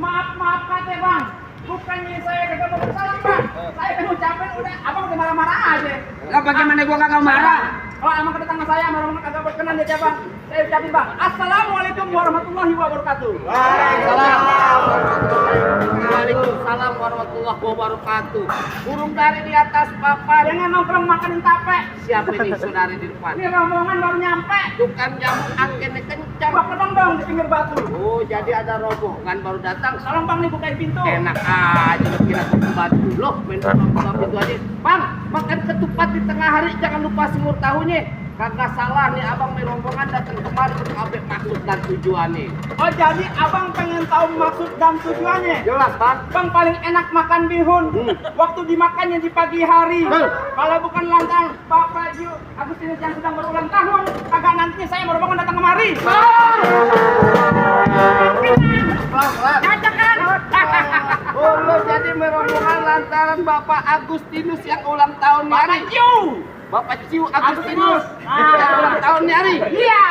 Maaf kate bang. Bukannya saya kagak mau salah bang. Saya kan ucapin udah, abang udah marah-marah aja. Lah bagaimana gua kagak marah? Kalau emang kedatangan saya marah-marah kagak berkenan ya bang. Saya ucapin bang. Assalamualaikum warahmatullahi wabarakatuh. Waalaikumsalam warahmatullahi wabarakatuh. Burung dari di atas papan. Jangan nongkrong makanin tape. Siapa ini saudari di depan? Ini rombongan baru nyampe. Tukang jamu anginnya kencang. Coba pedang dong di pinggir batu. Oh, jadi ada rombongan baru datang. Tolong bang nih bukain pintu. Enak aja lu kira pembantu loh, main buka pintu aja. Bang, makan ketupat di tengah hari jangan lupa semur tahunya. Kagak salah nih abang main rombongan datang kemari untuk update maksud dan tujuannya. Oh jadi abang pengen tahu maksud dan tujuannya? Jelas bang. Bang paling enak makan bihun. Waktu dimakannya di pagi hari. Kalau bukan lantaran Bapak Ju Agustinus yang sedang berulang tahun, agak nantinya saya mau rombongan datang kemari. Pelan-pelan. Cocok kan? Oh, lo jadi merombongan lantaran Bapak Agustinus yang ulang tahun Bapak hari. Ju. Bapak Ciu Agustinus. Ah. Ulang tahun hari. Iya.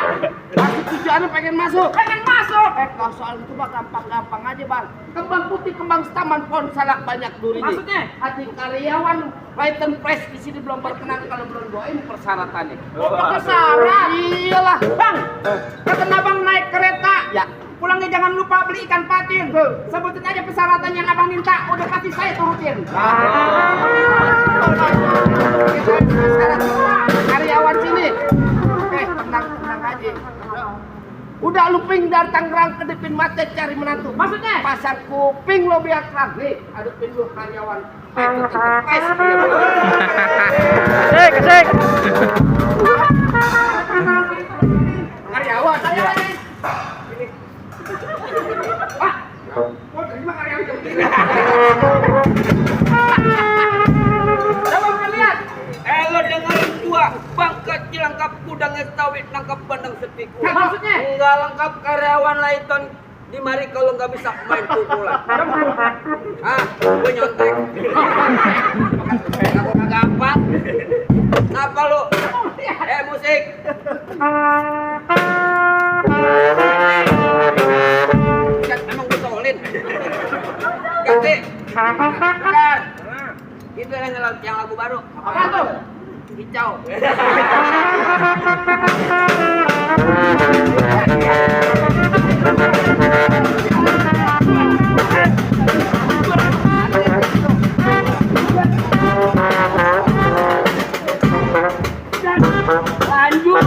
Maksud tujuannya pengen masuk. Pengen masuk. Kalau soal itu mah gampang-gampang aja bang. Kembang putih, kembang taman pohon salak banyak durinya. Maksudnya? Hati karyawan Python Press di sini belum berkenan kalau belum doain persyaratannya. Oh, pakai syarat. Iyalah. Bang, kata abang naik kereta. Ya. Pulangnya jangan lupa beli ikan patin. Sebutin aja persyaratan yang abang minta. Udah pasti saya turutin. Karyawan sini. Tenang aja. Udah luping dari Tangerang ke Depin Mate cari menantu. Maksudnya? Pasang kuping lo biar terang. Nih, adepin lu karyawan. Kasih. Karyawan. Saya Iya. ini. Mau terima karyawan jam ini. Coba kalian lihat. Lo dengerin gua, bang kecil lengkap kudang estawit nangkap bandeng sepiku. Maksudnya? Enggak lengkap karyawan Layton di mari kalau nggak bisa main pukulan. Ah, gue nyontek. Aku kagak apa. Kenapa lu? Musik. Kan emang gue tolin. Ganti. Kan. Itu yang lagu baru. Apa tuh? Hijau. Lanjut.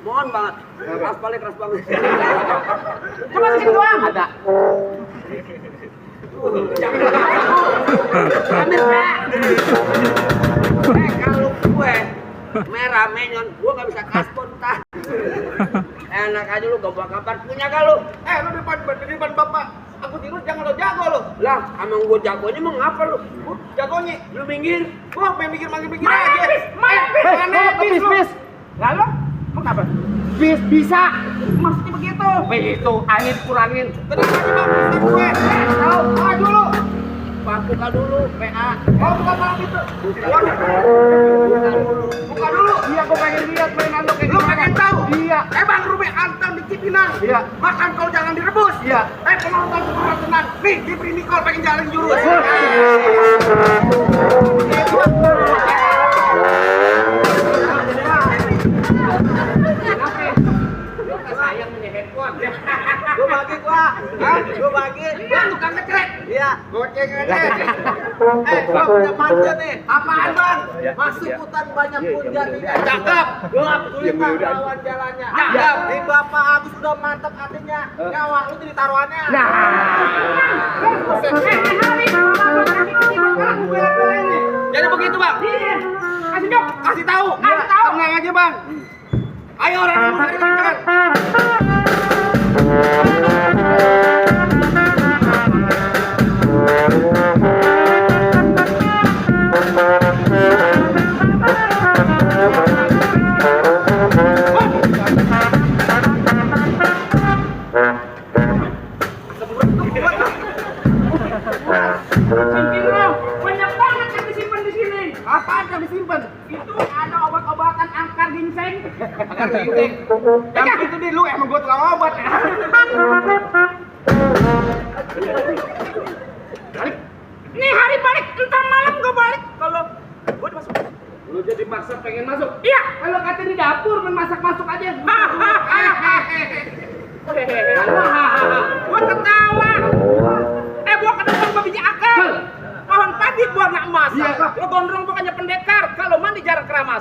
Mohon banget. Keras balik keras banget. Cuma segitu doang. Ada. Kalau gue merah menyon, gue nggak bisa kaspon tah. Enak aja lu gambar-gambar punya gak lu? Lu depan bapak Agustinus jangan lo jago lo. Lah, emang gue jagonya mau ngapa lu? Jagonya. Lu minggir. Gua pengen mikir aja. Main bis. Bis. Lalu? Mau kenapa? Bis bisa. Maksudnya begitu. Begitu, angin kurangin. Tenang aja bang, bisa gue. Tahu, maju lu. Pak buka dulu, PA. Oh bukan malam itu. Buka dulu. Iya, gua pengen lihat mainan lo kayak Lu gimana. pengen tahu? Iya. Bang Ruby Anton di Cipinang. Iya. Makan kol jangan direbus. Iya. Penonton semua tenang. Nih, diberi Nicole pengen jalan jurus. Sayang punya handphone. Gue bagi gua. Gue bagi. Gua tukang ngecek. Iya. Goceng aja. Gua punya panja nih. Apaan bang? Masuk hutan banyak punjan ini. Cakep. Gelap gulita lawan jalannya. Cakep. Di Bapak Agus udah mantep hatinya. Nyawa lu jadi taruhannya. Nah. Jadi begitu bang. Kasih dong. Kasih tahu. Kasih tahu. Tenang aja bang. Ayo orang dulu dari dekat. Banyak banget yang disimpan di sini. Apaan yang disimpan? Itu ada obat-obatan angkar ginseng. Agak gini. Yang itu di lu emang gua tukang obat. pengen masuk. Iya. Kalau kata di dapur main masak masuk aja. Gua ketawa. Gua ketemu sama biji akar. Pohon padi gua nak masak. Lo gondrong bukannya pendekar. Kalau mandi jarang keramas.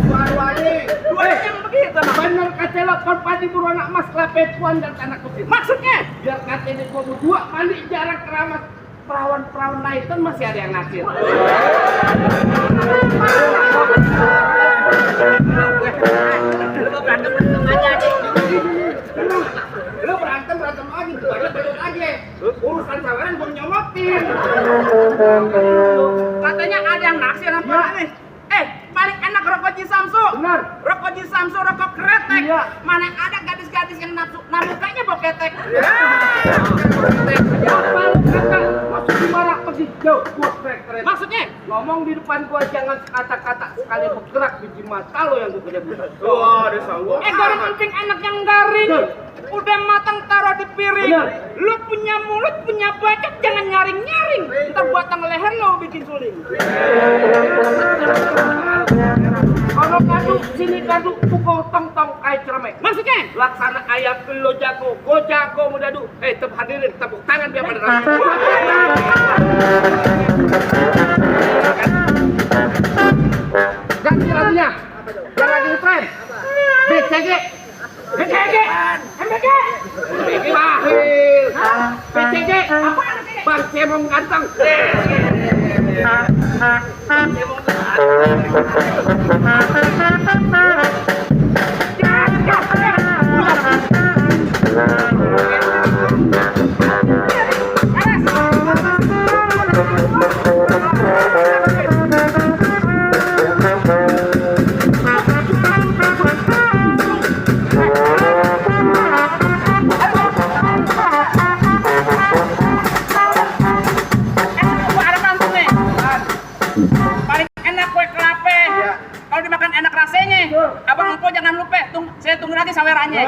Dua-duanya yang begitu. Bener kata lo pohon padi buru anak emas kelapetuan dan tanah kutip. Maksudnya? Biar kata ini gua berdua mandi jarang keramas. Perawan-perawan Naiton masih ada yang ngasih. Lo berantem aja deh. Lu berantem aja, tuh aja belum aja. Urusan saweran gua nyomotin. Katanya ada yang naksir apa nih? Paling enak rokok Ji Samsu. Benar. Rokok Ji Samsu, rokok kretek. Iya. Mana ada gadis-gadis yang nafsu, nah mukanya boketek. Apa lu kata? Masuk di marak pergi jauh. Gua keren. Maksudnya? Ngomong di depan gua jangan kata-kata sekali bergerak biji mata lo yang gua kerja buta. Ada sawah. Garing emping enak yang garing. Betul. Udah matang taruh di piring. Benar. Lu punya mulut, punya bacot, jangan nyaring-nyaring. Ntar batang leher lo bikin suling. Kalau kadu, sini kadu, pukul tong-tong kayak ceremek. Maksudnya? Laksana ayam lo jago, gua jago mudadu. Tepuk hadirin, tepuk tangan biar pada rame. Ganti lagunya. Yang lagi ngetren. BCG. BCG. MBG. Mahil. BCG. Apa? Bang Cemong ganteng. Paling enak kue kelape. Kalau dimakan enak rasanya. Abang Empo jangan lupa, saya tunggu nanti sawerannya.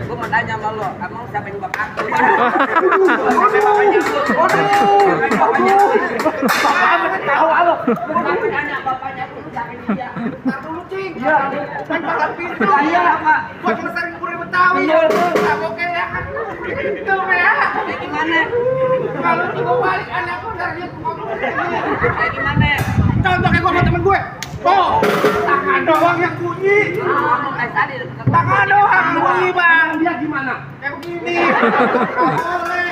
Gue mau tanya sama lo, emang siapa yang bapaknya? Tahu lo. Gue tanya bapaknya tuh siapa yang dia? Ntar dulu, Cing. Iya. Kan bakal pintu. Iya, Pak. Gua cuma sering kurir Betawi. Nggak mau kayak itu, ya. Kayak gimana? Kalau gua balik anak gua ntar dia ngomong. Kayak gimana? Contoh kayak gua sama temen gue. Oh, tangan doang yang bunyi. Ngomong kayak tadi. Tangan doang yang bunyi, Bang. Dia gimana? Kayak begini. Nggak boleh.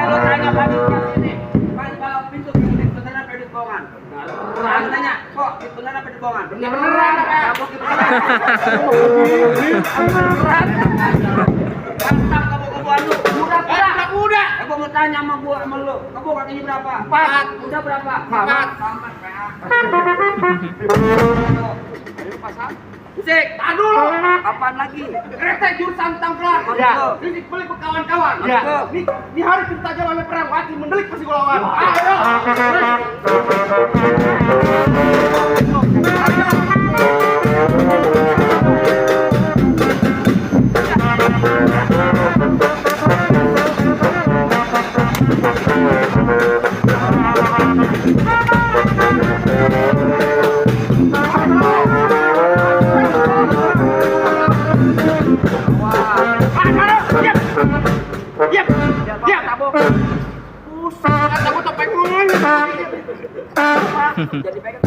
Lo tanya panitia sini. Paling kalau pintu beneran apa di bohongan? Orang tanya, kok beneran apa di bohongan? Beneran. Kabuk di bohongan. Bangsa kabuk-kabukan lu. Udah. Gua mau tanya sama gua sama lu. Kabuk kakinya berapa? 4. Udah berapa? Sama. Sama. Musik. Aduh. Apaan lagi? Kereta jurusan tangklang. Ya. Ini beli ke kawan-kawan. Ya. Di hari kita jalan perang mati mendelik pasti gua lawan. Ayo. Diam. Tabok. Pusat. Tabok topeng lu. Jadi pegang.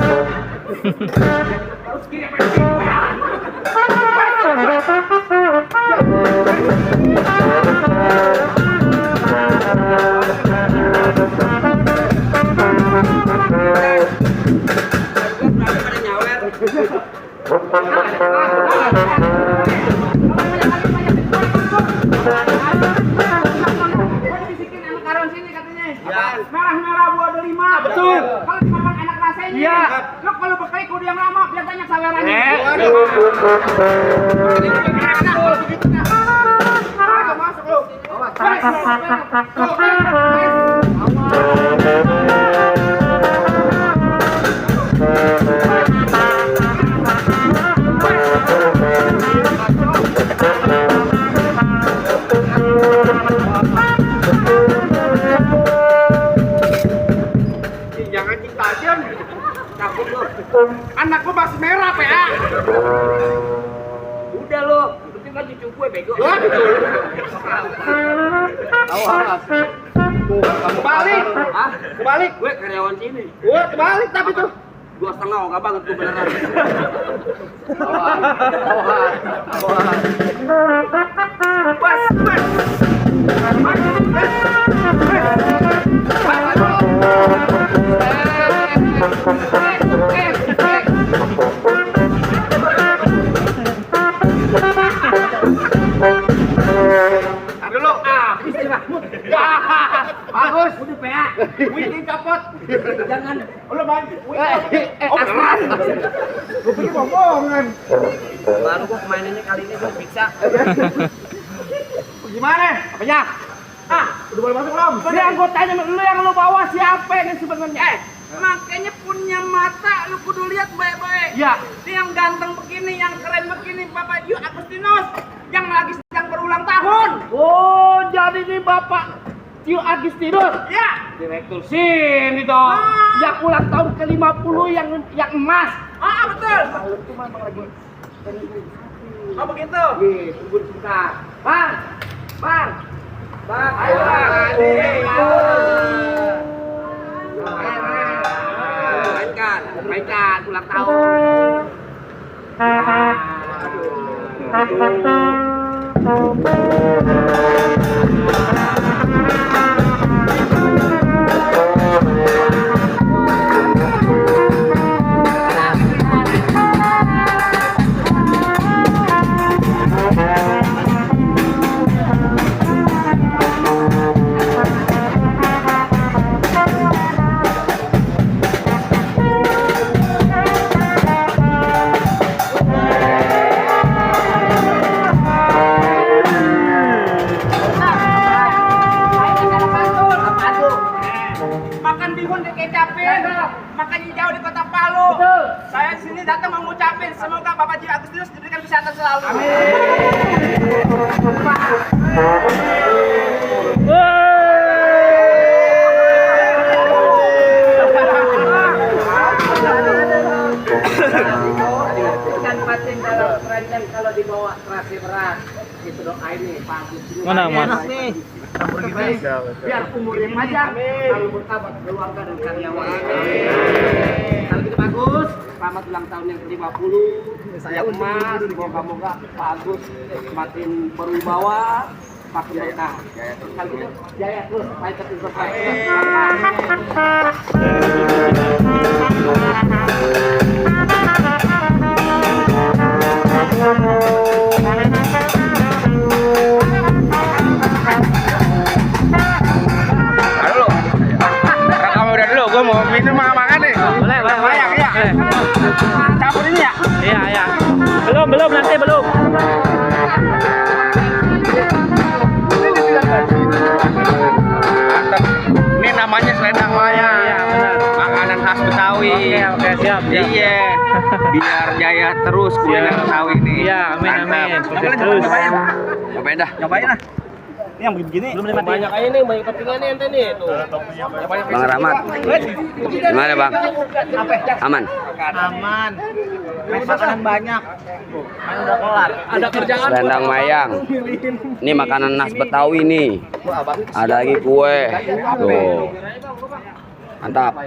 Terus kiri apa? Merah-merah buah delima. Betul. Kalau dimakan enak rasanya. Iya. Lo kalau berkeliku dia lama biar banyak sawerannya. Ini begitu nah. Ayo masuk lu. Jangan cinta aja. Takut lu. Anak gua masih merah, PA. Udah lu, itu kan cucu gue bego. Awas. Kebalik. Hah? Kebalik. Gue karyawan sini. Gue kebalik tapi tuh. 2,5 enggak banget gue beneran. Awas. Bas. Dulu, istirahat. Bagus, udah PA. Wih, copot. Jangan. Lu maju. Asman. Gue pikir bohongan. Baru gua mainannya kali ini gua bisa. Gimana? Apanya? Udah boleh masuk belum? Ini anggotanya lu yang lu bawa siapa ini sebenarnya? Makanya punya mata lu kudu lihat baik-baik. Ya. Ini yang ganteng begini, yang keren begini, Bapak Yu Agustinus yang lagi sedang berulang tahun. Oh, jadi ini Bapak Tio Agustinus. Ya. Direktur sini dong. Yang ulang tahun ke-50 yang emas. Betul. Itu memang lagi. Oh begitu. Tunggu sebentar. Bang. Ayo mainkan ulang tahun. Makan bihun dikecapin, makan hijau di Kota Palu. Betul. Saya di sini datang mau ngucapin semoga Bapak Tio Agustinus diberikan kesehatan selalu. Ikan patin kalau keranjang kalau dibawa terasi berat. Itu doain nih Pak Agustinus. Mana, Mas? nih. Biar umurnya panjang, lalu bertambah keluarga dan karyawan. Kalau gitu bagus, selamat ulang tahun yang ke-50. Saya emas, moga-moga Pak Agus semakin berwibawa, makin berkah. Kalau gitu, jaya terus, baik terus. Gue mau minum makan nih. Boleh. Ya. Campur ini ya? Iya. Belum nanti belum. Mantap. Ini namanya selendang mayang. Iya, benar. Makanan khas Betawi. Oke, siap. Iya. Biar jaya terus kuliner Betawi ini. Iya, amin. Mantap. Sukses terus. Cobain dah. Nyobain lah. Ini yang begini. Belum banyak Banyak ini, banyak kepingannya ente nih. Tuh. Bang Rahmat. Gimana Bang? Aman? Aman. Makanan banyak. Udah kelar. Ada kerjaan. Selendang mayang. Ini makanan khas Betawi nih. Ada lagi kue. Tuh. Mantap.